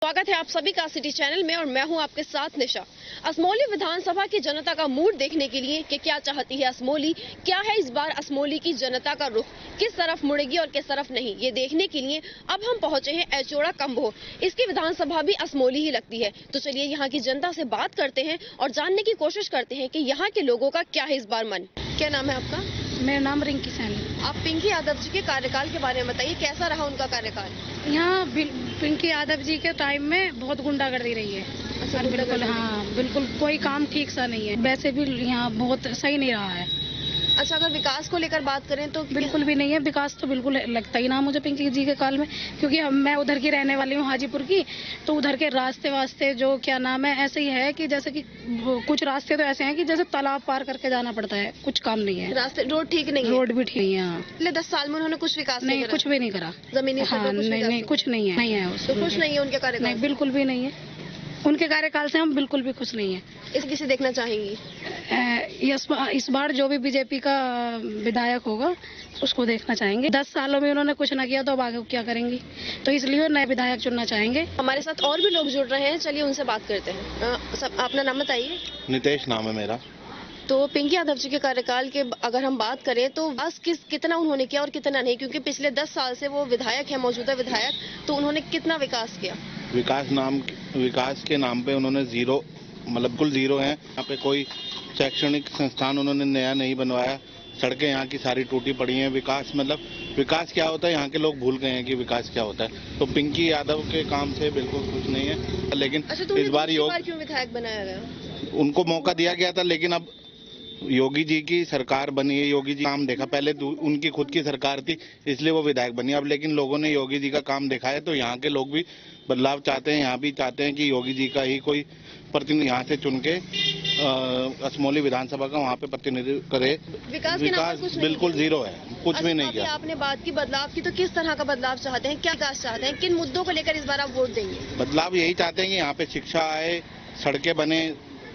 स्वागत है आप सभी का सिटी चैनल में और मैं हूं आपके साथ निशा। असमोली विधानसभा की जनता का मूड देखने के लिए कि क्या चाहती है असमोली, क्या है इस बार असमोली की जनता का रुख, किस तरफ मुड़ेगी और किस तरफ नहीं, ये देखने के लिए अब हम पहुंचे हैं एचोड़ा कम्बोह। इसकी विधानसभा भी असमोली ही लगती है, तो चलिए यहाँ की जनता से बात करते हैं और जानने की कोशिश करते हैं कि यहाँ के लोगों का क्या है इस बार मन। क्या नाम है आपका? मेरा नाम रिंकी सैनी। आप पिंकी यादव जी के कार्यकाल के बारे में बताइए, कैसा रहा उनका कार्यकाल? यहाँ पिंकी यादव जी के टाइम में बहुत गुंडागर्दी रही है। अच्छा, बिल्कुल, हाँ बिल्कुल, कोई काम ठीक सा नहीं है। वैसे भी यहाँ बहुत सही नहीं रहा है। अच्छा, अगर विकास को लेकर बात करें तो बिल्कुल भी नहीं है विकास, तो बिल्कुल लगता ही ना मुझे पिंकी जी के काल में, क्योंकि मैं उधर की रहने वाली हूँ हाजीपुर की। तो उधर के रास्ते वास्ते जो क्या नाम है, ऐसे ही है कि जैसे कि कुछ रास्ते तो ऐसे हैं कि जैसे तालाब पार करके जाना पड़ता है, कुछ काम नहीं है। रास्ते रोड ठीक नहीं है? रोड भी ठीक नहीं है। हाँ, पिछले 10 साल में उन्होंने कुछ विकास नहीं, कुछ भी नहीं करा। जमीनी हाँ, नहीं, कुछ नहीं है, नहीं है। तो खुश नहीं है उनके कार्यकाल? नहीं, बिल्कुल भी नहीं है। उनके कार्यकाल से हम बिल्कुल भी खुश नहीं है। किसे देखना चाहेंगी? इस बार जो भी बीजेपी का विधायक होगा उसको देखना चाहेंगे। 10 सालों में उन्होंने कुछ ना किया तो अब आगे क्या करेंगी, तो इसलिए नए विधायक चुनना चाहेंगे। हमारे साथ और भी लोग जुड़ रहे हैं, चलिए उनसे बात करते हैं। अपना नाम बताइए। नितेश नाम है मेरा। तो पिंकी यादव जी के कार्यकाल के अगर हम बात करें तो बस कितना उन्होंने किया और कितना नहीं, क्योंकि पिछले 10 साल से वो विधायक है, मौजूदा विधायक, तो उन्होंने कितना विकास किया? विकास के नाम पे उन्होंने जीरो, मतलब बिल्कुल जीरो है। यहाँ पे कोई शैक्षणिक संस्थान उन्होंने नया नहीं बनवाया। सड़कें यहाँ की सारी टूटी पड़ी हैं। विकास क्या होता है यहाँ के लोग भूल गए हैं कि विकास क्या होता है। तो पिंकी यादव के काम से बिल्कुल कुछ नहीं है। लेकिन अच्छा, इस बार क्यों विधायक बनाया गया? उनको मौका दिया गया था, लेकिन अब योगी जी की सरकार बनी है। योगी जी काम देखा, पहले उनकी खुद की सरकार थी इसलिए वो विधायक बनी। अब लेकिन लोगों ने योगी जी का काम देखा है, तो यहाँ के लोग भी बदलाव चाहते हैं। यहाँ भी चाहते हैं कि योगी जी का ही कोई प्रतिनिधि यहाँ से चुन के असमोली विधानसभा का वहाँ पे प्रतिनिधित्व करे। विकास बिल्कुल जीरो है, कुछ भी नहीं किया। आपने बात की बदलाव की, तो किस तरह का बदलाव चाहते हैं, क्या विकास चाहते हैं, किन मुद्दों को लेकर इस बार आप वोट देंगे? बदलाव यही चाहते हैं कि यहाँ पे शिक्षा आए, सड़कें बने,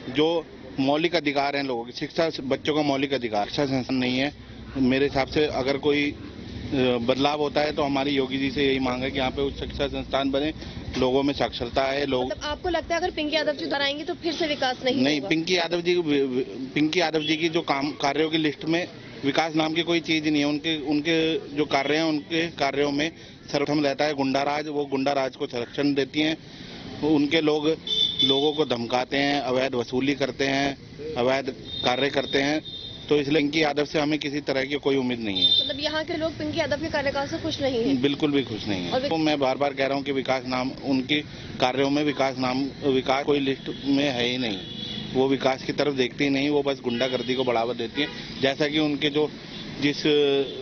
जो मौलिक अधिकार हैं लोगों की। शिक्षा बच्चों का मौलिक अधिकार, शिक्षा संस्थान नहीं है। मेरे हिसाब से अगर कोई बदलाव होता है तो हमारी योगी जी से यही मांग है कि यहाँ पे उच्च शिक्षा संस्थान बने, लोगों में साक्षरता है। मतलब आपको लगता है अगर पिंकी यादव जी उधर आएंगी तो फिर से विकास नहीं होगा? पिंकी यादव जी की जो कार्यों की लिस्ट में विकास नाम की कोई चीज नहीं है। उनके जो कार्य हैं, उनके कार्यों में सर्वप्रथम रहता है गुंडाराज। वो गुंडाराज को संरक्षण देती हैं। उनके लोगों को धमकाते हैं, अवैध वसूली करते हैं, अवैध कार्य करते हैं। तो इसलिए पिंकी यादव से हमें किसी तरह की कोई उम्मीद नहीं है। मतलब यहाँ के लोग पिंकी यादव के कार्यकाल से खुश नहीं है? बिल्कुल भी खुश नहीं है। तो मैं बार बार कह रहा हूँ कि विकास नाम उनके कार्यों में विकास कोई लिस्ट में है ही नहीं। वो विकास की तरफ देखती ही नहीं, वो बस गुंडागर्दी को बढ़ावा देती है। जैसा कि उनके जिस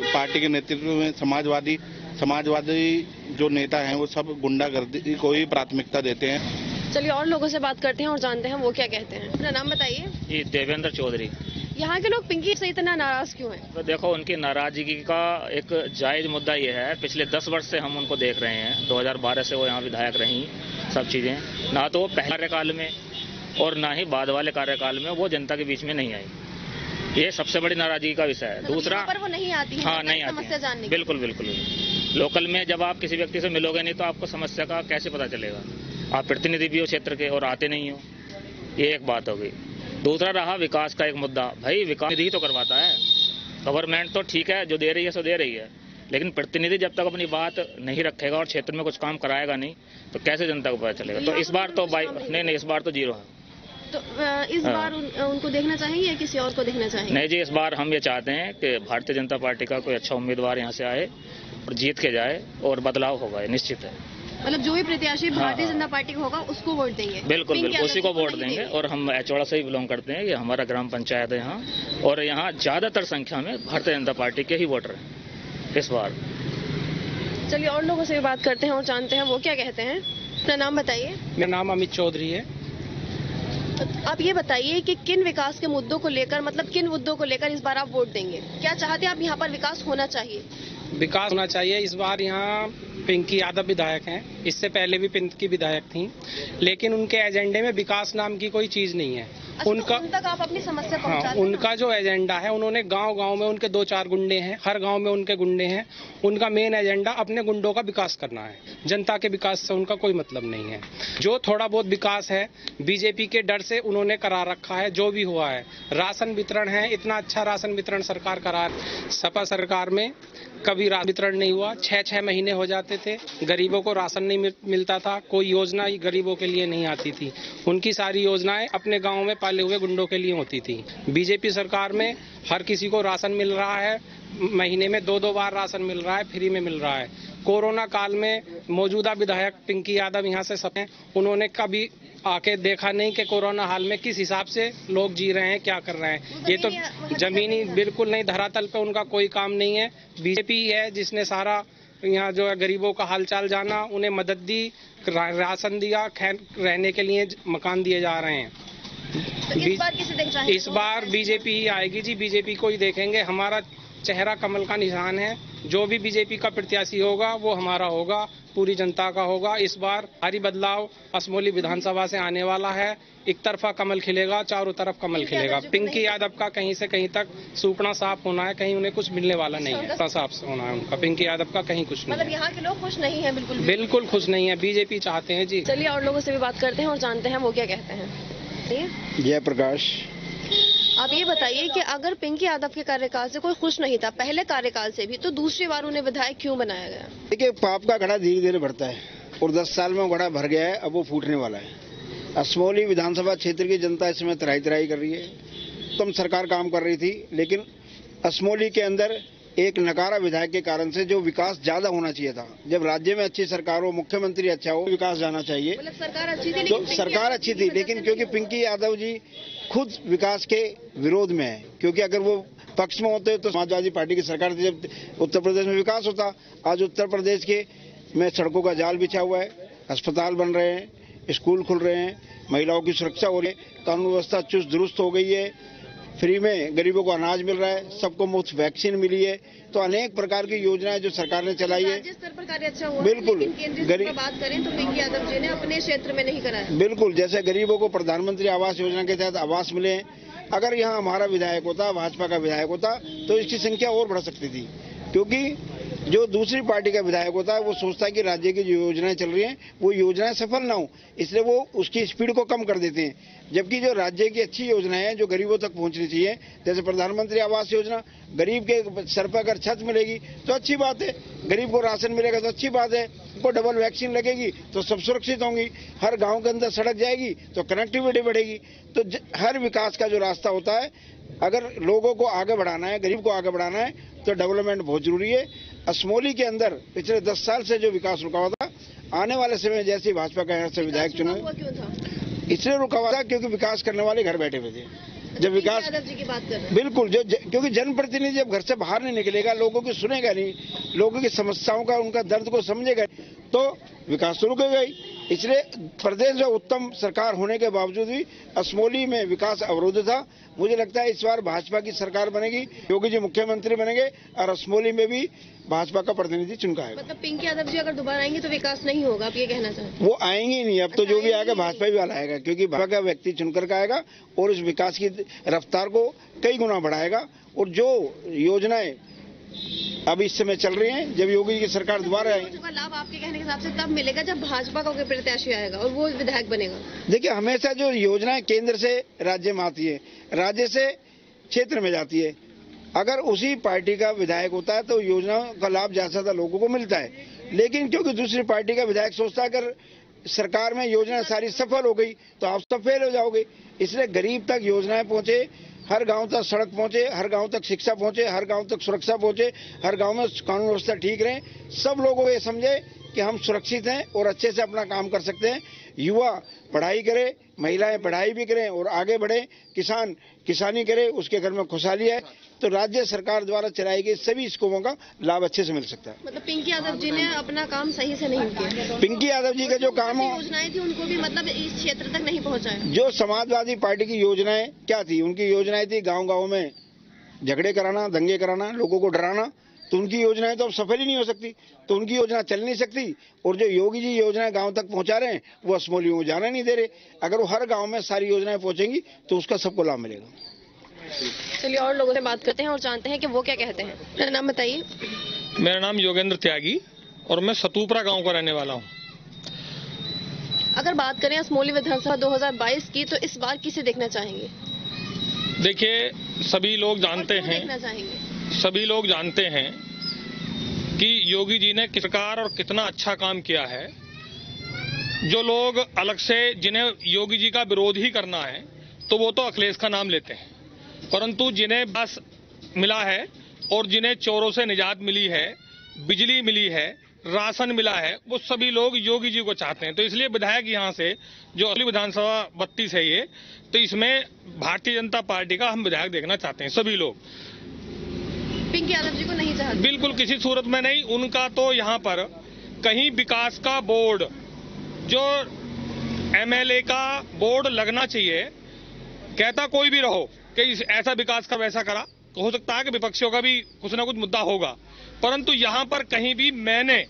पार्टी के नेतृत्व में समाजवादी जो नेता हैं वो सब गुंडागर्दी को ही प्राथमिकता देते हैं। चलिए और लोगों से बात करते हैं और जानते हैं वो क्या कहते हैं। अपना नाम बताइए। जी, देवेंद्र चौधरी। यहाँ के लोग पिंकी से इतना नाराज क्यों हैं? तो देखो, उनकी नाराजगी का एक जायज मुद्दा ये है, पिछले 10 वर्ष से हम उनको देख रहे हैं। 2012 से वो यहाँ विधायक रही, सब चीजें। ना तो वो पहले कार्यकाल में और ना ही बाद वाले कार्यकाल में वो जनता के बीच में नहीं आई। ये सबसे बड़ी नाराजगी का विषय है। दूसरा, पर वो नहीं आती है। हाँ, नहीं आती है। बिल्कुल। लोकल में जब आप किसी व्यक्ति से मिलोगे नहीं तो आपको समस्या का कैसे पता चलेगा? आप प्रतिनिधि भी हो क्षेत्र के और आते नहीं हो, ये एक बात हो गई। दूसरा रहा विकास का एक मुद्दा। भाई, विकास निधि तो करवाता है गवर्नमेंट, तो ठीक है, जो दे रही है सो दे रही है, लेकिन प्रतिनिधि जब तक अपनी बात नहीं रखेगा और क्षेत्र में कुछ काम कराएगा नहीं तो कैसे जनता को पता चलेगा? तो इस बार तो नहीं, इस बार तो जीरो है। तो इस बार उनको देखना चाहेंगे या किसी और को देखना चाहेंगे? नहीं जी, इस बार हम ये चाहते हैं कि भारतीय जनता पार्टी का कोई अच्छा उम्मीदवार यहाँ से आए और जीत के जाए और बदलाव होगा, निश्चित है। मतलब जो भी प्रत्याशी भारतीय जनता पार्टी का होगा उसको वोट देंगे? बिल्कुल, उसी को वोट देंगे। और हम एचोड़ा से ही बिलोंग करते हैं, ये हमारा ग्राम पंचायत है यहाँ, और यहाँ ज्यादातर संख्या में भारतीय जनता पार्टी के ही वोटर हैं इस बार। चलिए और लोगों से बात करते हैं और जानते हैं वो क्या कहते हैं। अपना नाम बताइए। मेरा नाम अमित चौधरी है। आप ये बताइए कि किन विकास के मुद्दों को लेकर, मतलब किन मुद्दों को लेकर इस बार आप वोट देंगे? क्या चाहते हैं आप यहाँ पर विकास होना चाहिए? विकास होना चाहिए। इस बार यहाँ पिंकी यादव विधायक हैं, इससे पहले भी पिंकी विधायक थी, लेकिन उनके एजेंडे में विकास नाम की कोई चीज नहीं है। उनका उन तक आप अपनी समस्या हाँ, पहुंचाते हैं ना? उनका जो एजेंडा है, उन्होंने गांव-गांव में उनके 2-4 गुंडे हैं, हर गांव में उनके गुंडे हैं। उनका मेन एजेंडा अपने गुंडों का विकास करना है, जनता के विकास से उनका कोई मतलब नहीं है। जो थोड़ा बहुत विकास है बीजेपी के डर से उन्होंने करा रखा है, जो भी हुआ है। राशन वितरण है, इतना अच्छा राशन वितरण सरकार करा, सपा सरकार में कभी राशन वितरण नहीं हुआ। 6-6 महीने हो जाते थे, गरीबों को राशन नहीं मिलता था, कोई योजना गरीबों के लिए नहीं आती थी। उनकी सारी योजनाएं अपने गांव में पाले हुए गुंडों के लिए होती थी। बीजेपी सरकार में हर किसी को राशन मिल रहा है, महीने में 2-2 बार राशन मिल रहा है, फ्री में मिल रहा है। कोरोना काल में मौजूदा विधायक पिंकी यादव यहाँ से सब हैं, उन्होंने कभी आके देखा नहीं कि कोरोना हाल में किस हिसाब से लोग जी रहे हैं, क्या कर रहे हैं। ये तो जमीनी बिल्कुल नहीं, धरातल पे उनका कोई काम नहीं है। बीजेपी है जिसने सारा यहाँ जो है गरीबों का हालचाल जाना, उन्हें मदद दी, राशन दिया, रहने के लिए मकान दिए जा रहे हैं। तो इस बार किसे देख चाहेंगे? इस बार बीजेपी ही आएगी जी, बीजेपी को ही देखेंगे। हमारा चेहरा कमल का निशान है, जो भी बीजेपी का प्रत्याशी होगा वो हमारा होगा, पूरी जनता का होगा। इस बार भारी बदलाव असमोली विधानसभा से आने वाला है। एक तरफा कमल खिलेगा, चारों तरफ कमल खिलेगा। पिंकी यादव का कहीं से कहीं तक सूपना साफ होना है, कहीं उन्हें कुछ मिलने वाला नहीं है, साफ होना है उनका। पिंकी यादव का कहीं कुछ नहीं मतलब है। यहाँ के लोग खुश नहीं है? बिल्कुल बिल्कुल खुश नहीं है, बीजेपी चाहते हैं जी। चलिए और लोगों से भी बात करते हैं और जानते हैं वो क्या कहते हैं। जयप्रकाश, आप ये बताइए कि अगर पिंकी यादव के कार्यकाल से कोई खुश नहीं था, पहले कार्यकाल से भी, तो दूसरी बार उन्हें विधायक क्यों बनाया गया? देखिए पाप का घड़ा धीरे धीरे बढ़ता है और 10 साल में घड़ा भर गया है, अब वो फूटने वाला है। असमोली विधानसभा क्षेत्र की जनता इसमें तराई तराई कर रही है। उत्तम सरकार काम कर रही थी, लेकिन असमोली के अंदर एक नकारा विधायक के कारण से जो विकास ज्यादा होना चाहिए था। जब राज्य में अच्छी सरकार हो, मुख्यमंत्री अच्छा हो, विकास जाना चाहिए। मतलब सरकार अच्छी थी, तो सरकार अच्छी थी, लेकिन क्योंकि पिंकी यादव जी खुद विकास के विरोध में है, क्योंकि अगर वो पक्ष में होते तो समाजवादी पार्टी की सरकार थी, जब उत्तर प्रदेश में विकास होता। आज उत्तर प्रदेश के में सड़कों का जाल बिछा हुआ है, अस्पताल बन रहे हैं, स्कूल खुल रहे हैं, महिलाओं की सुरक्षा हो रही है, कानून व्यवस्था चुस्त दुरुस्त हो गई है, फ्री में गरीबों को अनाज मिल रहा है, सबको मुफ्त वैक्सीन मिली है। तो अनेक प्रकार की योजनाएं जो सरकार ने चलाई है। राज्य स्तर पर कार्य अच्छा हुआ, बिल्कुल। लेकिन केंद्रीय स्तर पर बात करें तो पिंकी यादव जी ने अपने क्षेत्र में नहीं कराया। बिल्कुल, जैसे गरीबों को प्रधानमंत्री आवास योजना के तहत आवास मिले हैं। अगर यहाँ हमारा विधायक होता, भाजपा का विधायक होता, तो इसकी संख्या और बढ़ सकती थी, क्योंकि जो दूसरी पार्टी का विधायक होता है वो सोचता है कि राज्य की जो योजनाएं चल रही हैं वो योजनाएं सफल ना हो, इसलिए वो उसकी स्पीड को कम कर देते हैं। जबकि जो राज्य की अच्छी योजनाएं हैं जो गरीबों तक पहुंचनी चाहिए, जैसे प्रधानमंत्री आवास योजना, गरीब के सर पर अगर छत मिलेगी तो अच्छी बात है, गरीब को राशन मिलेगा तो अच्छी बात है, उनको डबल वैक्सीन लगेगी तो सब सुरक्षित होंगी, हर गांव के अंदर सड़क जाएगी तो कनेक्टिविटी बढ़ेगी। तो हर विकास का जो रास्ता होता है, अगर लोगों को आगे बढ़ाना है, गरीब को आगे बढ़ाना है, तो डेवलपमेंट बहुत जरूरी है। असमोली के अंदर पिछले 10 साल से जो विकास रुका हुआ था, आने वाले समय जैसे भाजपा का यहाँ से विधायक चुना, इसलिए रुका हुआ था क्योंकि विकास करने वाले घर बैठे हुए थे। जब विकास जी की बात कर रहे हैं। बिल्कुल, क्योंकि जनप्रतिनिधि जब घर से बाहर नहीं निकलेगा, लोगों की सुनेगा नहीं, लोगों की समस्याओं का, उनका दर्द को समझेगा, तो विकास तो रुकेगा ही। इसलिए प्रदेश में उत्तम सरकार होने के बावजूद भी असमोली में विकास अवरुद्ध था। मुझे लगता है इस बार भाजपा की सरकार बनेगी, योगी जी मुख्यमंत्री बनेंगे और असमोली में भी भाजपा का प्रतिनिधि चुनका है। मतलब पिंकी यादव जी अगर दोबारा आएंगे तो विकास नहीं होगा, आप ये कहना चाहते हैं? वो आएंगे ही नहीं, अब तो जो भी आएगा भाजपा ही वाला आएगा, क्योंकि भाजपा का व्यक्ति चुनकर का आएगा और उस विकास की रफ्तार को कई गुना बढ़ाएगा। और जो योजनाएं अब इस समय चल रही हैं, जब योगी जी की सरकार दोबारा आएगी, का लाभ आपके कहने के हिसाब से तब मिलेगा जब भाजपा का कोई प्रत्याशी आएगा और वो विधायक बनेगा। देखिए, हमेशा जो योजनाएं केंद्र से राज्य में आती है, राज्य से क्षेत्र में जाती है, अगर उसी पार्टी का विधायक होता है तो योजनाओं का लाभ ज्यादा से ज्यादा लोगों को मिलता है। लेकिन क्योंकि दूसरी पार्टी का विधायक सोचता है अगर सरकार में योजना सारी सफल हो गई तो आप सब फेल हो जाओगे, इसलिए गरीब तक योजनाएं पहुंचे, हर गांव तक सड़क पहुंचे, हर गांव तक शिक्षा पहुंचे, हर गांव तक सुरक्षा पहुंचे, हर गांव में कानून व्यवस्था ठीक रहे, सब लोगों को ये समझे कि हम सुरक्षित हैं और अच्छे से अपना काम कर सकते हैं। युवा पढ़ाई करे, महिलाएं पढ़ाई भी करें और आगे बढ़े, किसान किसानी करे, उसके घर में खुशहाली है, तो राज्य सरकार द्वारा चलाई गई सभी स्कीमों का लाभ अच्छे से मिल सकता है। मतलब पिंकी यादव जी ने अपना काम सही से नहीं किया। पिंकी यादव जी का जो काम हो, योजनाएं थी उनको भी मतलब इस क्षेत्र तक नहीं पहुंचाया। जो समाजवादी पार्टी की योजनाएं क्या थी, उनकी योजनाएं थी गांव गांव में झगड़े कराना, दंगे कराना, लोगों को डराना, तो उनकी योजनाएं तो अब सफल ही नहीं हो सकती, तो उनकी योजना चल नहीं सकती। और जो योगी जी योजनाएं गांव तक पहुंचा रहे हैं वो असमौलियों को जाना नहीं दे रहे। अगर वो हर गांव में सारी योजनाएं पहुंचेंगी तो उसका सबको लाभ मिलेगा। चलिए और लोगों से बात करते हैं और जानते हैं कि वो क्या कहते हैं। मेरा नाम बताइए। मेरा नाम योगेंद्र त्यागी और मैं सतूपरा गांव का रहने वाला हूं। अगर बात करें असमौली विधानसभा 2022 की, तो इस बार किसे देखना चाहेंगे? देखिए, सभी लोग जानते हैं कि योगी जी ने किस प्रकार और कितना अच्छा काम किया है। जो लोग अलग से जिन्हें योगी जी का विरोध ही करना है तो वो तो अखिलेश का नाम लेते हैं, परंतु जिन्हें बस मिला है और जिन्हें चोरों से निजात मिली है, बिजली मिली है, राशन मिला है, वो सभी लोग योगी जी को चाहते हैं। तो इसलिए विधायक यहाँ से जो अगली विधानसभा 32 है ये, तो इसमें भारतीय जनता पार्टी का हम विधायक देखना चाहते हैं। सभी लोग पिंकी यादव जी को नहीं चाहते? बिल्कुल किसी सूरत में नहीं। उनका तो यहाँ पर कहीं विकास का बोर्ड, जो एमएलए का बोर्ड लगना चाहिए, कहता कोई भी रहो कि ऐसा विकास का वैसा करा, हो सकता है कि विपक्षियों का भी कुछ ना कुछ मुद्दा होगा, परंतु यहाँ पर कहीं भी मैंने,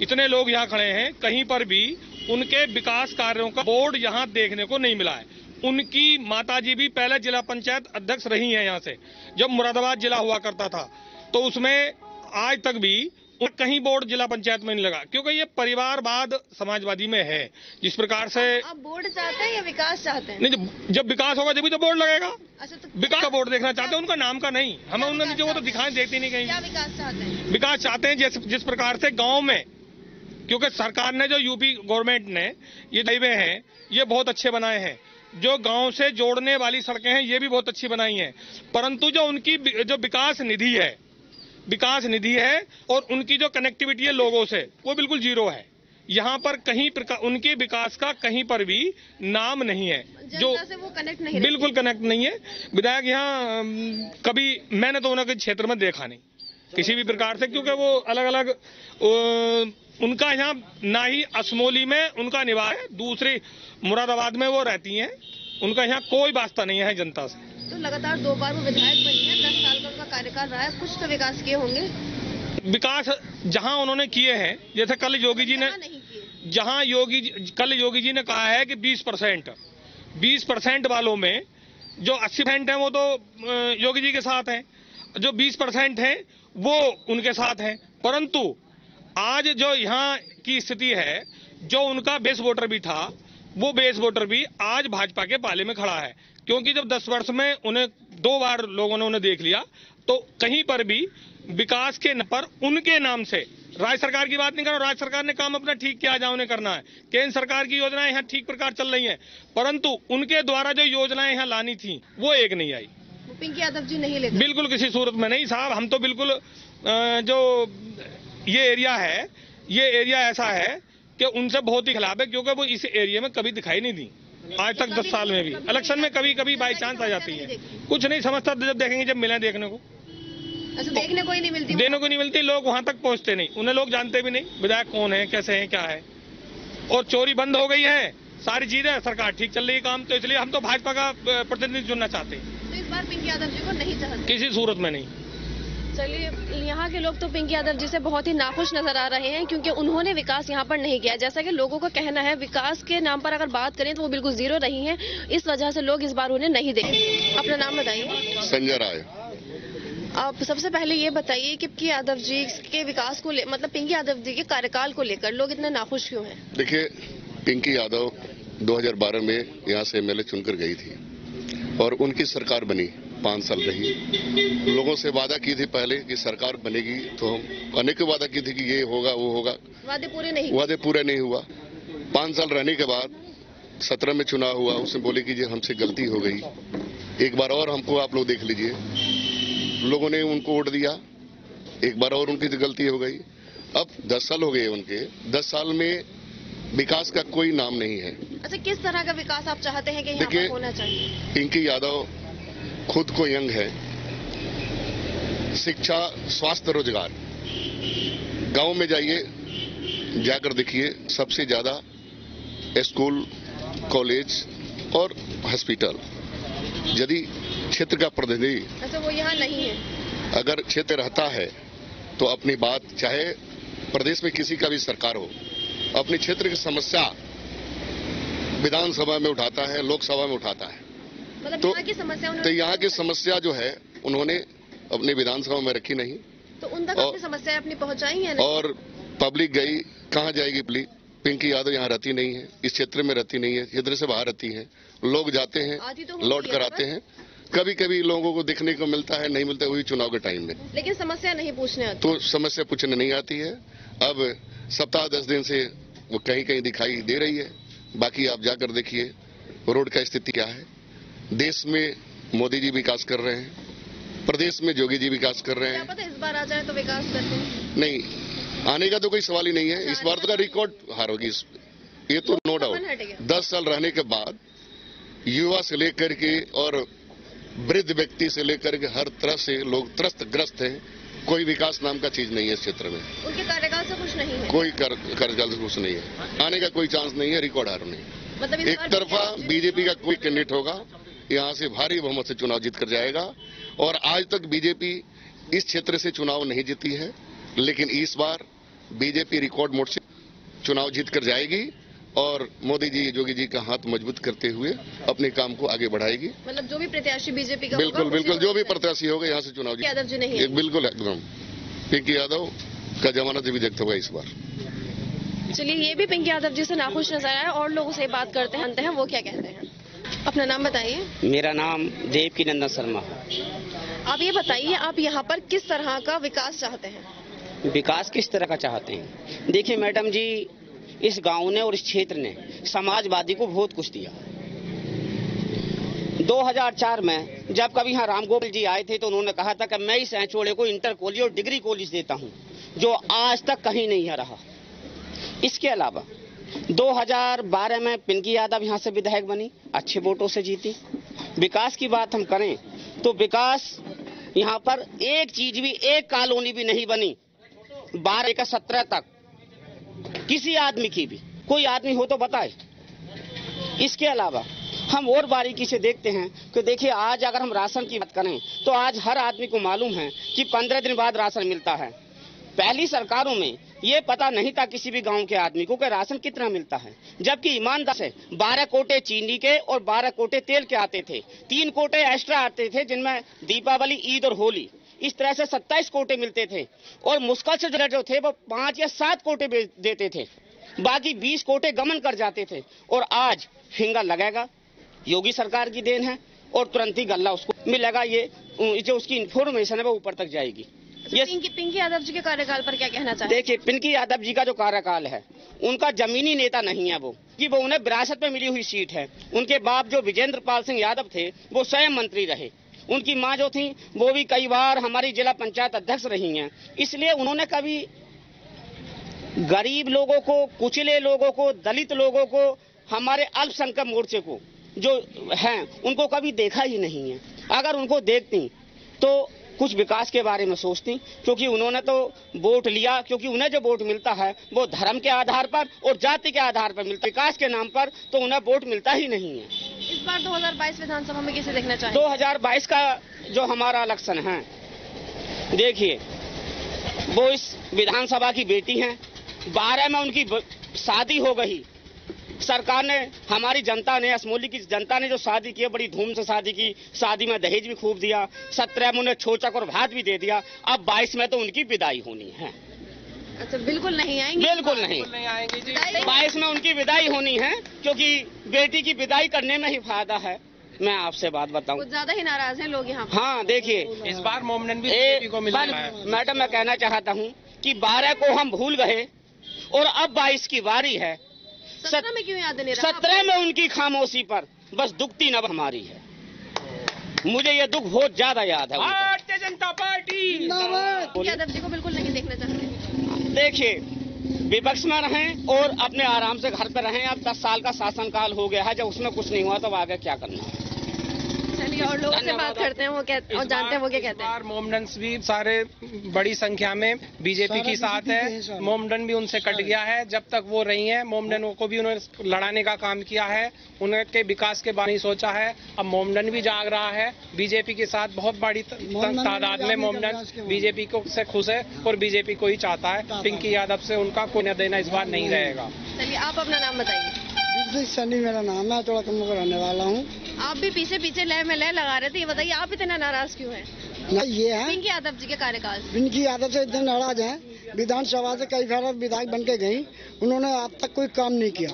इतने लोग यहाँ खड़े हैं, कहीं पर भी उनके विकास कार्यों का बोर्ड यहाँ देखने को नहीं मिला है। उनकी माताजी भी पहले जिला पंचायत अध्यक्ष रही हैं यहाँ से, जब मुरादाबाद जिला हुआ करता था, तो उसमें आज तक भी कहीं बोर्ड जिला पंचायत में नहीं लगा, क्योंकि ये परिवारवाद समाजवादी में है। जिस प्रकार से आप बोर्ड चाहते हैं या विकास चाहते हैं? नहीं, जब विकास होगा जब भी तो बोर्ड लगेगा। अच्छा, तो विकास का बोर्ड देखना चाहते हैं, उनका नाम का नहीं। हमें उनका नीचे वो तो दिखाई देती नहीं कहीं। क्या विकास चाहते हैं? विकास चाहते हैं जिस प्रकार से गांव में, क्योंकि सरकार ने जो यूपी गवर्नमेंट ने ये हाईवे हैं ये बहुत अच्छे बनाए हैं, जो गांव से जोड़ने वाली सड़कें हैं ये भी बहुत अच्छी बनाई हैं, परंतु जो उनकी जो विकास निधि है और उनकी जो कनेक्टिविटी है लोगों से, वो बिल्कुल जीरो है। यहाँ पर कहीं उनके विकास का कहीं पर भी नाम नहीं है। जो से वो कनेक्ट नहीं, बिल्कुल कनेक्ट नहीं है। विधायक यहाँ कभी मैंने तो उनके क्षेत्र में देखा नहीं किसी भी प्रकार से, क्योंकि वो अलग अलग उनका यहाँ ना ही असमौली में उनका निवास है, दूसरी मुरादाबाद में वो रहती हैं, उनका यहाँ कोई वास्ता नहीं है जनता से। तो लगातार 2 बार वो विधायक बनी है, 10 साल का उनका कार्यकाल रहा है, कुछ तो विकास किए होंगे। विकास जहां उन्होंने किए हैं, जैसे कल योगी जी ने, जहां कल योगी जी ने कहा है कि 20% वालों में जो 80% है वो तो योगी जी के साथ हैं, जो 20% है वो उनके साथ हैं, परंतु आज जो यहाँ की स्थिति है, जो उनका बेस वोटर भी था, वो बेस वोटर भी आज भाजपा के पाले में खड़ा है, क्योंकि जब 10 वर्ष में उन्हें 2 बार लोगों ने उन्हें देख लिया, तो कहीं पर भी विकास के पर उनके नाम से, राज्य सरकार की बात नहीं कर रहा, राज्य सरकार ने काम अपना ठीक किया जहां उन्हें करना है, केंद्र सरकार की योजनाएं यहाँ ठीक प्रकार चल रही हैं, परंतु उनके द्वारा जो योजनाएं यहाँ लानी थी वो एक नहीं आई। पिंकी यादव जी नहीं लेते? बिल्कुल किसी सूरत में नहीं साहब। हम तो बिल्कुल जो ये एरिया है, ये एरिया ऐसा है कि उनसे बहुत ही खिलाफ है, क्योंकि वो इस एरिया में कभी दिखाई नहीं दी आज तक 10 साल में भी। इलेक्शन में कभी बाई चांस आ जाती है, कुछ नहीं समझता, जब देखेंगे जब मिले देखने को। अच्छा, देखने को ही नहीं मिलती? देने को नहीं मिलती, लोग वहां तक पहुंचते नहीं, उन्हें लोग जानते भी नहीं विधायक कौन है, कैसे है, क्या है। और चोरी बंद हो गई है, सारी चीजें, सरकार ठीक चल रही है काम, तो इसलिए हम तो भाजपा का प्रतिनिधि चुनना चाहते हैं। तो इस बार पिंकी यादव जी को नहीं चाहते? किसी सूरत में नहीं। चलिए, यहाँ के लोग तो पिंकी यादव जी से बहुत ही नाखुश नजर आ रहे हैं, क्योंकि उन्होंने विकास यहाँ पर नहीं किया। जैसा कि लोगों का कहना है, विकास के नाम पर अगर बात करें तो वो बिल्कुल जीरो रही हैं, इस वजह से लोग इस बार उन्हें नहीं देखेंगे। अपना नाम बताइए। संजय राय। आप सबसे पहले ये बताइए कि पिंकी यादव जी के विकास को मतलब पिंकी यादव जी के कार्यकाल को लेकर लोग इतने नाखुश क्यों हैं? देखिए, पिंकी यादव 2012 में यहाँ से एमएलए चुनकर गई थी और उनकी सरकार बनी, 5 साल रही। लोगों से वादा की थी पहले कि सरकार बनेगी, तो हम अनेकों वादा की थी कि ये होगा वो होगा, वादे पूरे नहीं हुआ। 5 साल रहने के बाद 17 में चुनाव हुआ, उसने बोले कि ये हमसे गलती हो गई, एक बार और हमको आप लोग देख लीजिए। लोगों ने उनको वोट दिया, एक बार और उनकी गलती हो गई। अब 10 साल हो गए उनके, 10 साल में विकास का कोई नाम नहीं है। अच्छा, किस तरह का विकास आप चाहते हैं कि यहाँ पर होना चाहिए? पिंकी यादव खुद को यंग है, शिक्षा, स्वास्थ्य, रोजगार, गांव में जाइए, जाकर देखिए, सबसे ज्यादा स्कूल, कॉलेज और हॉस्पिटल। यदि क्षेत्र का प्रतिनिधि, अच्छा, वो यहाँ नहीं है, अगर क्षेत्र रहता है तो अपनी बात चाहे प्रदेश में किसी का भी सरकार हो, अपने क्षेत्र की समस्या विधानसभा में उठाता है, लोकसभा में उठाता है। मतलब तो यहाँ की समस्या तो यहाँ की समस्या जो है उन्होंने अपने विधानसभा में रखी नहीं, तो उन तक अपनी समस्याएं अपनी पहुंचाई है नहीं? और पब्लिक गई, कहाँ जाएगी पब्लिक? पिंकी यादव यहाँ रहती नहीं है, इस क्षेत्र में रहती नहीं है, क्षेत्र से बाहर रहती है। लोग जाते हैं, लौट कर आते हैं, कभी कभी लोगों को देखने को मिलता है, नहीं मिलता, वही चुनाव के टाइम में। लेकिन समस्या नहीं पूछने आती। तो समस्या पूछने नहीं आती है। अब सप्ताह 10 दिन से वो कहीं कहीं दिखाई दे रही है, बाकी आप जाकर देखिए रोड का स्थिति क्या है। देश में मोदी जी विकास कर रहे हैं, प्रदेश में योगी जी विकास कर रहे हैं। क्या पता इस बार आ जाए तो विकास करते हैं। नहीं, आने का तो कोई सवाल ही नहीं है। इस बार तो का रिकॉर्ड हार होगी, ये तो नो डाउट। 10 साल रहने के बाद युवा से लेकर के और वृद्ध व्यक्ति से लेकर के हर तरह से लोग त्रस्त हैं। कोई विकास नाम का चीज नहीं है इस क्षेत्र में। उनके कार्यकाल से कुछ नहीं है, कोई कार्यकाल से कुछ नहीं है, आने का कोई चांस नहीं है, रिकॉर्ड हार नहीं। मतलब एक तरफा बीजेपी का कोई कैंडिडेट होगा, यहाँ से भारी बहुमत से चुनाव जीत कर जाएगा। और आज तक बीजेपी इस क्षेत्र से चुनाव नहीं जीती है, लेकिन इस बार बीजेपी रिकॉर्ड मोड से चुनाव जीत कर जाएगी और मोदी जी, योगी जी का हाथ मजबूत करते हुए अपने काम को आगे बढ़ाएगी। मतलब जो भी प्रत्याशी बीजेपी का बिल्कुल बिल्कुल, जो भी प्रत्याशी होगा यहाँ से चुनाव यादव जी नहीं है। बिल्कुल एकदम पिंकी यादव का जमानत भी देखते होगा इस बार। चलिए, ये भी पिंकी यादव जी से नाखुश नजर आया और लोगों से बात करते हैं वो क्या कहते हैं। अपना नाम बताइए। मेरा नाम देवकी नंदन शर्मा है। आप ये बताइए, आप यहाँ पर किस तरह का विकास चाहते हैं? विकास किस तरह का चाहते हैं? देखिए मैडम जी, इस गांव ने और इस क्षेत्र ने समाजवादी को बहुत कुछ दिया। 2004 में जब कभी यहाँ राम गोपाल जी आए थे तो उन्होंने कहा था कि मैं इस ऐचोड़े को इंटर कॉलेज और डिग्री कॉलेज देता हूँ, जो आज तक कहीं नहीं रहा। इसके अलावा 2012 में पिंकी यादव यहाँ से विधायक बनी, अच्छे वोटों से जीती। विकास की बात हम करें तो विकास यहाँ पर एक चीज भी, एक कॉलोनी भी नहीं बनी 12 से 17 तक, किसी आदमी की भी। कोई आदमी हो तो बताए। इसके अलावा हम और बारीकी से देखते हैं कि देखिए, आज अगर हम राशन की बात करें तो आज हर आदमी को मालूम है कि 15 दिन बाद राशन मिलता है। पहली सरकारों में ये पता नहीं था किसी भी गांव के आदमी को कि राशन कितना मिलता है, जबकि ईमानदार से 12 कोटे चीनी के और 12 कोटे तेल के आते थे, 3 कोटे एक्स्ट्रा आते थे जिनमें दीपावली, ईद और होली, इस तरह से 27 कोटे मिलते थे। और मुश्किल से जो थे वो 5 या 7 कोटे देते थे, बाकी 20 कोटे गमन कर जाते थे। और आज फिंगर लगेगा, योगी सरकार की देन है, और तुरंत ही गल्ला उसको मिलेगा। ये जो उसकी इंफॉर्मेशन है वो ऊपर तक जाएगी। ये पिंकी यादव जी के कार्यकाल पर क्या कहना चाहते हैं? देखिए, पिंकी यादव जी का जो कार्यकाल है, उनका जमीनी नेता नहीं है वो, कि वो उन्हें विरासत में मिली हुई सीट है। उनके बाप जो विजेंद्र पाल सिंह यादव थे वो स्वयं मंत्री रहे। उनकी माँ जो थी वो भी कई बार हमारी जिला पंचायत अध्यक्ष रही हैं। इसलिए उन्होंने कभी गरीब लोगों को, कुचले लोगों को, दलित लोगों को, हमारे अल्पसंख्यक मोर्चे को जो हैं उनको कभी देखा ही नहीं है। अगर उनको देखती तो कुछ विकास के बारे में सोचती, क्योंकि उन्होंने तो वोट लिया, क्योंकि उन्हें जो वोट मिलता है वो धर्म के आधार पर और जाति के आधार पर मिलता है। विकास के नाम पर तो उन्हें वोट मिलता ही नहीं है। इस बार 2022 विधानसभा में किसे देखना चाहिए? 2022 का जो हमारा इलेक्शन है, देखिए, वो इस विधानसभा की बेटी हैं। 12 में उनकी शादी हो गई। सरकार ने, हमारी जनता ने, असमोली की जनता ने जो शादी की, बड़ी धूम से शादी की। शादी में दहेज भी खूब दिया, 17 में उन्हें छोचक और भात भी दे दिया। अब 22 में तो उनकी विदाई होनी है। अच्छा, बिल्कुल नहीं आएंगे? बिल्कुल नहीं आएंगे जी। 22 में उनकी विदाई होनी है, क्योंकि बेटी की विदाई करने में ही फायदा है। मैं आपसे बात बताऊं, कुछ ज्यादा ही नाराज हैं लोग यहाँ। हाँ, देखिए, इस बार मोमडन भी बीजेपी को मिला है। मैडम, मैं कहना चाहता हूँ कि 12 को हम भूल गए और अब 22 की बारी है। 17 में क्यों याद नहीं रहा? 17 में उनकी खामोशी पर बस दुखती नब हमारी है। मुझे ये दुख बहुत ज्यादा याद है। भारतीय जनता पार्टी यादव जी को बिल्कुल नहीं देखना चाहते। देखिए, विपक्ष में रहें और अपने आराम से घर पर रहें। अब 10 साल का शासनकाल हो गया है, जब उसमें कुछ नहीं हुआ तो आगे क्या करना है। चलिए और लोगों से बात करते हैं, वो कहते और जानते हैं वो क्या कहते हैं। मोमडन्स भी सारे बड़ी संख्या में बीजेपी के साथ है। मोमडन भी उनसे कट गया है। जब तक वो रही है मोमडनों को भी उन्होंने लड़ाने का काम किया है, उनके विकास के बारे में सोचा है। अब मोमडन भी जाग रहा है बीजेपी के साथ। बहुत बड़ी तादाद में मोमडन बीजेपी को से खुश है और बीजेपी को ही चाहता है। पिंकी यादव से उनका कोई न देना इस बार नहीं रहेगा। चलिए आप अपना नाम बताइए। सनी मेरा नाम है, थोड़ा कम रहने वाला हूँ। आप भी पीछे पीछे लय में लय लगा रहे थे, ये बताइए आप इतना नाराज क्यों हैं? ये है पिंकी यादव जी के कार्यकाल से। पिंकी यादव से इतने नाराज हैं। विधानसभा से कई बार विधायक बन के गई, उन्होंने अब तक कोई काम नहीं किया,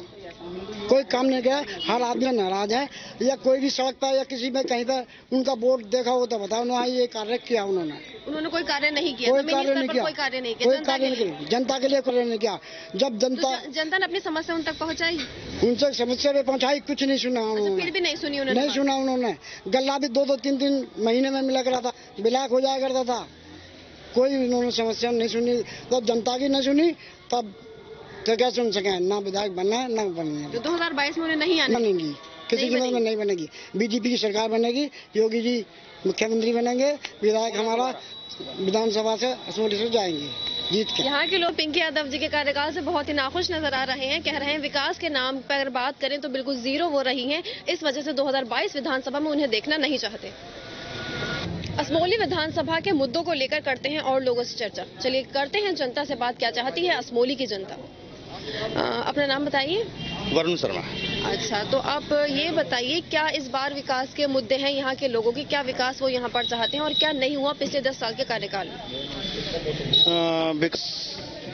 कोई काम नहीं किया। हर आदमी नाराज है। या कोई भी सड़क पर या किसी में कहीं पर उनका बोर्ड देखा हो तो बताओ ना, ये कार्य किया उन्होंने कोई कार्य नहीं किया। कोई कार्य नहीं किया, कोई कार्य नहीं कोई कार्य नहीं किया, जनता के लिए कार्य नहीं किया। जब जनता ने अपनी समस्या उन तक पहुंचाई, उनसे समस्या पे पहुंचाई, कुछ नहीं सुना उन्होंने। फिर भी नहीं सुनी उन्होंने, नहीं सुना उन्होंने। गल्ला भी 2-2, 3-3 महीने में मिला करता था, विलायक हो जाया करता था। कोई उन्होंने समस्या नहीं सुनी। जब जनता की नहीं सुनी तब तो क्या सुन सके? ना विधायक बनना है ना बनना है। 2022 में उन्हें नहीं आना, बनेगी किसी की में नहीं बनेगी। बीजेपी की सरकार बनेगी, योगी जी मुख्यमंत्री बनेंगे, विधायक हमारा विधानसभा से असेंबली से जाएंगे जीत के। यहाँ के लोग पिंकी यादव जी के कार्यकाल से बहुत ही नाखुश नजर आ रहे हैं। कह रहे हैं विकास के नाम पर बात करें तो बिल्कुल जीरो हो रही है। इस वजह से 2022 विधानसभा में उन्हें देखना नहीं चाहते। असमोली विधानसभा के मुद्दों को लेकर करते हैं और लोगों से चर्चा। चलिए करते हैं जनता से बात, क्या चाहती है असमोली की जनता। अपना नाम बताइए। वरुण शर्मा। अच्छा, तो आप ये बताइए क्या इस बार विकास के मुद्दे हैं यहाँ के लोगों की? क्या विकास वो यहाँ पर चाहते हैं और क्या नहीं हुआ पिछले 10 साल के कार्यकाल में?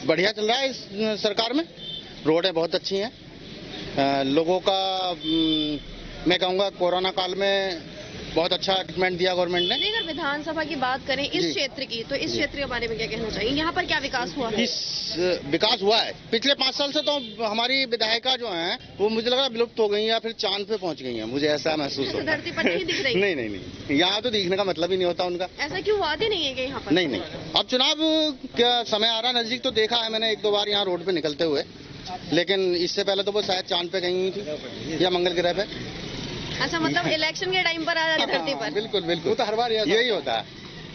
बढ़िया चल रहा है इस सरकार में। रोडें बहुत अच्छी हैं। लोगों का मैं कहूँगा कोरोना काल में बहुत अच्छा ट्रीटमेंट दिया गवर्नमेंट ने। अगर विधानसभा की बात करें इस क्षेत्र की, तो इस क्षेत्र के बारे में क्या कहना चाहिए? यहाँ पर क्या विकास हुआ है? विकास हुआ है पिछले 5 साल से। तो हमारी विधायिका जो हैं वो मुझे लग रहा है विलुप्त हो गई या फिर चांद पे पहुंच गई हैं, मुझे ऐसा महसूस होता है। धरती पर नहीं दिख रही? नहीं, यहाँ तो दिखने का मतलब ही नहीं होता उनका। ऐसा क्यों? वादे नहीं है क्या यहाँ पर? नहीं। अब चुनाव क्या समय आ रहा नजदीक, तो देखा है मैंने 1-2 बार यहाँ रोड पे निकलते हुए, लेकिन इससे पहले तो वो शायद चांद पे गई हुई थी या मंगल ग्रह पे। अच्छा, मतलब इलेक्शन के टाइम पर आ जाती धरती पर? बिल्कुल। वो तो हर बार यही होता है,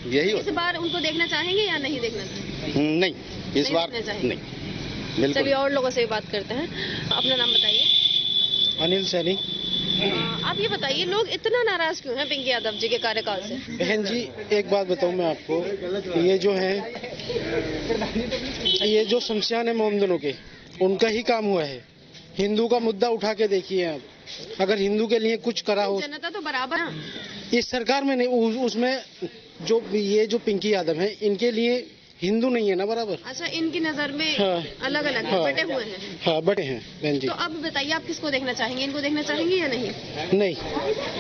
यही होता है। इस बार उनको देखना चाहेंगे या नहीं देखना चाहेंगे? नहीं, इस बार नहीं। बिल्कुल। चलिए और लोगों से भी बात करते हैं। अपना नाम बताइए। अनिल सैनी। आप ये बताइए लोग इतना नाराज क्यों हैं पिंकी यादव जी के कार्यकाल से? बहन जी एक बात बताऊं मैं आपको, ये जो है ये जो शमशान है मोमडनों के, उनका ही काम हुआ है। हिंदू का मुद्दा उठा के देखिए आप, अगर हिंदू के लिए कुछ करा हो। जनता तो बराबर है इस सरकार में नहीं, उसमें जो ये जो पिंकी यादव है इनके लिए हिंदू नहीं है ना बराबर। अच्छा, इनकी नजर में अलग अलग बटे हुए हैं। हाँ, बटे हैं बहन जी। तो अब बताइए आप किसको देखना चाहेंगे? इनको देखना चाहेंगे या नहीं? नहीं,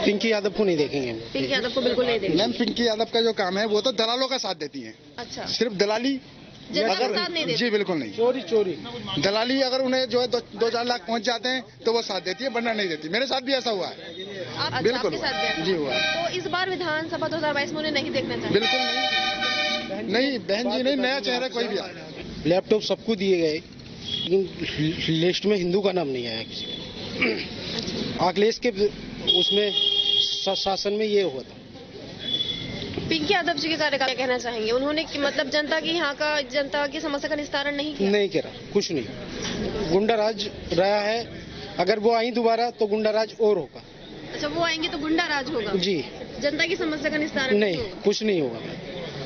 पिंकी यादव को नहीं देखेंगे। पिंकी यादव को बिल्कुल नहीं देखेंगे। मैम पिंकी यादव का जो काम है वो तो दलालों का साथ देती है। अच्छा, सिर्फ दलाली अगर साथ नहीं देती? जी बिल्कुल नहीं। चोरी दलाली अगर उन्हें जो है 2-4 लाख पहुंच जाते हैं तो वो साथ देती है, वरना नहीं देती। मेरे साथ भी ऐसा हुआ है। बिल्कुल जी हुआ। तो इस बार विधानसभा 2022 में उन्हें नहीं देखना चाहिए? बिल्कुल नहीं बहन जी, नहीं। नया चेहरा कोई भी आया। लैपटॉप सबको दिए गए, लेकिन लिस्ट में हिंदू का नाम नहीं आया किसी का। अखिलेश के उसमें शासन में ये हुआ था। पिंकी यादव जी के कार्यकाल क्या कहना चाहेंगे? उन्होंने मतलब जनता की समस्या का निस्तारण नहीं किया? नहीं करा, कुछ नहीं। गुंडा राज रहा है। अगर वो आई दोबारा तो गुंडा राज और होगा। अच्छा, वो आएंगे तो गुंडा राज होगा? जी। जनता की समस्या का निस्तारण नहीं, कुछ नहीं होगा।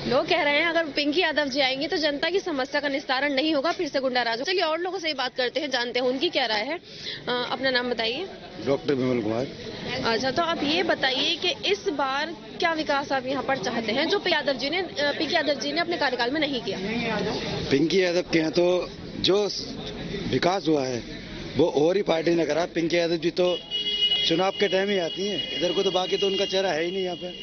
लोग कह रहे हैं अगर पिंकी यादव जी आएंगे तो जनता की समस्या का निस्तारण नहीं होगा, फिर से गुंडा राज। चलिए और लोगों से बात करते हैं, जानते हैं उनकी क्या राय है। अपना नाम बताइए। डॉक्टर विमल कुमार। अच्छा, तो आप ये बताइए कि इस बार क्या विकास आप यहाँ पर चाहते हैं जो पिंकी यादव जी ने अपने कार्यकाल में नहीं किया? पिंकी यादव के यहाँ तो जो विकास हुआ है वो और ही पार्टी ने करा। पिंकी यादव जी तो चुनाव के टाइम ही आती हैं इधर को, तो बाकी तो उनका चेहरा है ही नहीं यहाँ पे।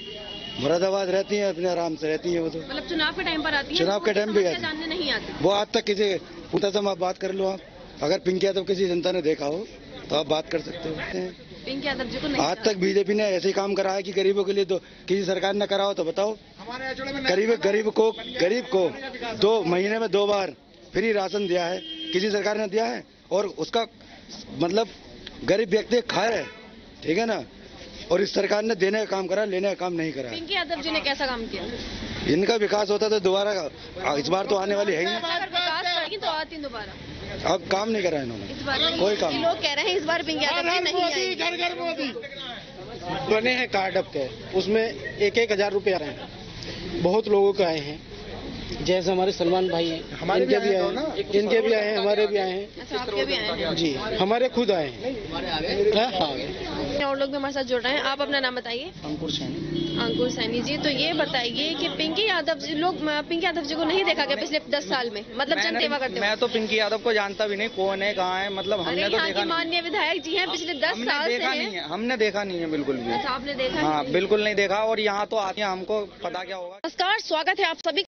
मुरादाबाद रहती है, अपने आराम से रहती है वो तो। मतलब चुनाव के टाइम पर आती है? चुनाव के टाइम भी जानने नहीं आती वो। आज तक किसी मुंतजम आप बात कर लो आप, अगर पिंकी यादव किसी जनता ने देखा हो तो आप बात कर सकते हो। पिंकी यादव जी को नहीं। आज तक बीजेपी ने ऐसे काम करा है कि गरीबों के लिए तो किसी सरकार ने करा हो तो बताओ। गरीब को 2 महीने में 2 बार फ्री राशन दिया है, किसी सरकार ने दिया है? और उसका मतलब गरीब व्यक्ति खाए, ठीक है ना। और इस सरकार ने देने का काम करा, लेने का काम नहीं करा। पिंकी यादव जी ने कैसा काम किया? इनका विकास होता तो दोबारा, इस बार तो आने वाली है ही नहीं। अगर विकास करेगी तो आती दोबारा। अब काम नहीं करा इन्होंने, इस बार नहीं। कोई काम। लोग कह रहे हैं इस बार पिंकी यादव जी नहीं आएगी। घर घर मोदी बने हैं कार्ड अब के, उसमें 1,000 रुपए आ रहे हैं। बहुत लोगों के आए हैं, जैसे हमारे सलमान भाई हैं, हमारे इनके भी आए हैं, इनके भी आए हैं, हमारे भी आए हैं। अच्छा, आपके भी आए हैं? जी, हमारे खुद आए हैं। और लोग भी हमारे साथ जुड़ रहे हैं। आप अपना नाम बताइए। अंकुर सैनी। अंकुर सैनी जी, तो ये बताइए कि पिंकी यादव जी, लोग पिंकी यादव जी को नहीं देखा गया पिछले 10 साल में, मतलब जन सेवा करते हुए? मैं तो पिंकी यादव को जानता भी नहीं, कौन है, कहाँ है, मतलब हमने तो देखा नहीं। माननीय विधायक जी हैं, पिछले 10 साल से देखा नहीं है, हमने देखा नहीं है बिल्कुल भी। अच्छा, आपने देखा? हाँ, बिल्कुल नहीं देखा। और यहाँ तो आते हैं, हमको पता क्या होगा। नमस्कार, स्वागत है आप सभी